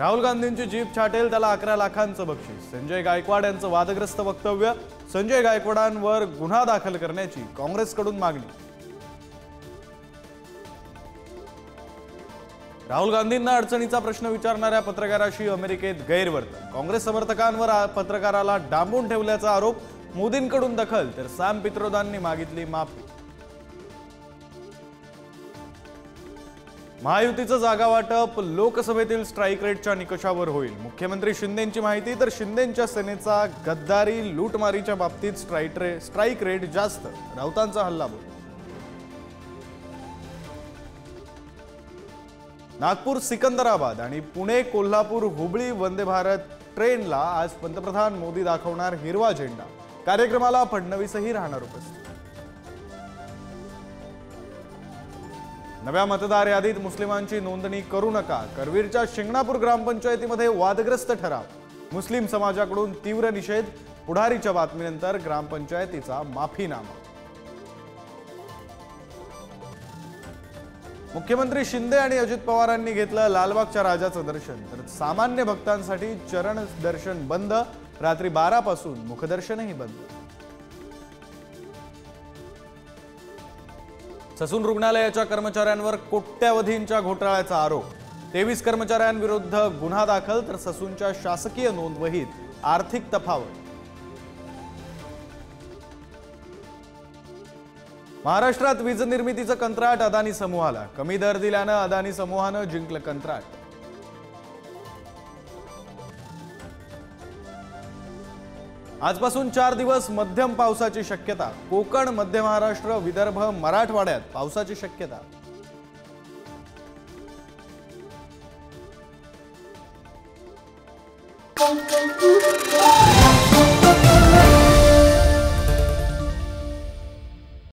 राहुल गांधींची जीप छाटेल त्याला 11 लाखांचं बक्षीस। संजय गायकवाड यांचं वादग्रस्त वक्तव्य। संजय गायकवाडांवर गुन्हा दाखल करण्याची काँग्रेसकडून मागणी। राहुल गांधींना अडचणीचा प्रश्न विचारणाऱ्या पत्रकाराशी अमेरिकेत गैरवर्तन। काँग्रेस समर्थकांवर पत्रकाराला डांबून ठेवल्याचा आरोप। मोदींकडून दखल तर सॅम पित्रोदांनी मागितली माफी। महायुतीचं जागा वाटप लोकसभेतील स्ट्राईक रेटच्या निकषावर होईल। मुख्यमंत्री शिंदेंची माहिती तर शिंदेंच्या सेनेचा गद्दारी लूटमारीच्या बाबतीत स्ट्राईक रेट जास्त। राऊतांचा हल्लाबोल। नागपूर सिकंदराबाद आणि पुणे कोल्हापूर हुबळी वंदे भारत ट्रेनला आज पंतप्रधान मोदी दाखवणार हिरवा झेंडा। कार्यक्रमाला फडणवीसही राहणार उपस्थित। नव्या मतदार यादीत मुस्लिमांची नोंदणी करू नका। करवीरच्या शिंगणापूर ग्रामपंचायतीमध्ये वादग्रस्त ठराव। मुस्लिम समाजाकडून तीव्र निषेध। पुढारीच्या बातमीनंतर ग्रामपंचायतीचा माफीनामा। मुख्यमंत्री शिंदे आणि अजित पवारांनी घेतलं लालबागच्या राजाचं दर्शन। तर सामान्य भक्तांसाठी चरण दर्शन बंद। रात्री 12 पासून मुखदर्शनही बंद। ससून रुग्णालयाच्या कर्मचाऱ्यांवर कोट्यवधींच्या घोटाळ्याचा आरोप। 23 कर्मचाऱ्यांविरुद्ध गुन्हा दाखल तर ससूनच्या शासकीय नोंदवहीत आर्थिक तफावत। महाराष्ट्रात वीज निर्मितीचं कंत्राट अदानी समूहाला। कमी दर दिल्यानं अदानी समूहानं जिंकलं कंत्राट। आजपासून 4 दिवस मध्यम पावसाची शक्यता। कोकण, मध्य महाराष्ट्र, विदर्भ, मराठवाड्यात पावसाची शक्यता।